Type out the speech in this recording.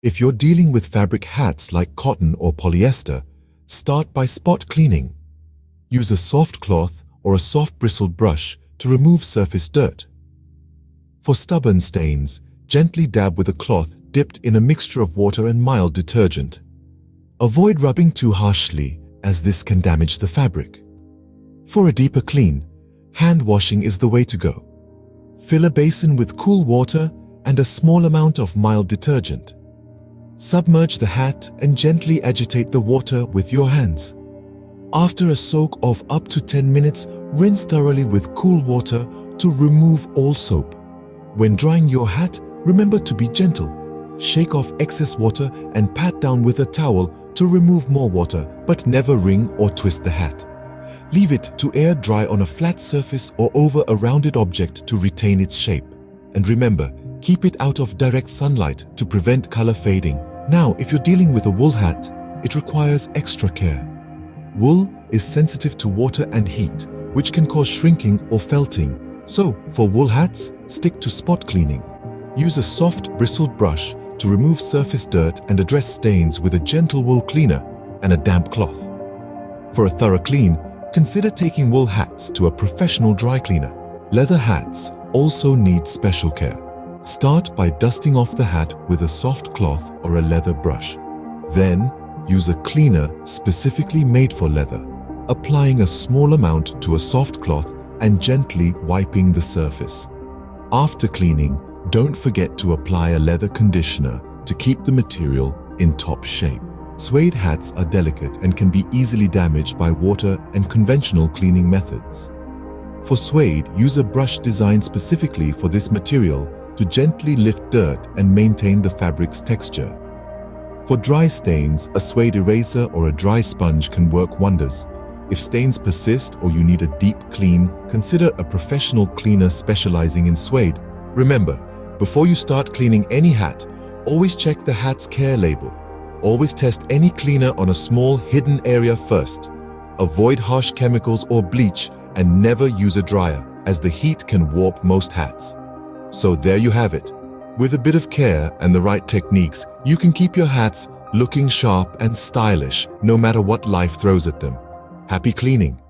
If you're dealing with fabric hats like cotton or polyester, start by spot cleaning. Use a soft cloth or a soft bristled brush to remove surface dirt. For stubborn stains, gently dab with a cloth dipped in a mixture of water and mild detergent. Avoid rubbing too harshly, as this can damage the fabric. For a deeper clean, hand washing is the way to go. Fill a basin with cool water and a small amount of mild detergent. Submerge the hat and gently agitate the water with your hands. After a soak of up to 10 minutes, rinse thoroughly with cool water to remove all soap. When drying your hat, remember to be gentle. Shake off excess water and pat down with a towel to remove more water, but never wring or twist the hat. Leave it to air dry on a flat surface or over a rounded object to retain its shape. And remember, keep it out of direct sunlight to prevent color fading. Now, if you're dealing with a wool hat, it requires extra care. Wool is sensitive to water and heat, which can cause shrinking or felting. So, for wool hats, stick to spot cleaning. Use a soft, bristled brush to remove surface dirt and address stains with a gentle wool cleaner and a damp cloth. For a thorough clean, consider taking wool hats to a professional dry cleaner. Leather hats also need special care. Start by dusting off the hat with a soft cloth or a leather brush. Then, use a cleaner specifically made for leather, applying a small amount to a soft cloth and gently wiping the surface. After cleaning, don't forget to apply a leather conditioner to keep the material in top shape. Suede hats are delicate and can be easily damaged by water and conventional cleaning methods. For suede, use a brush designed specifically for this material to gently lift dirt and maintain the fabric's texture. For dry stains, a suede eraser or a dry sponge can work wonders. If stains persist or you need a deep clean, consider a professional cleaner specializing in suede. Remember, before you start cleaning any hat, always check the hat's care label. Always test any cleaner on a small hidden area first. Avoid harsh chemicals or bleach and never use a dryer, as the heat can warp most hats. So there you have it. With a bit of care and the right techniques, you can keep your hats looking sharp and stylish no matter what life throws at them. Happy cleaning!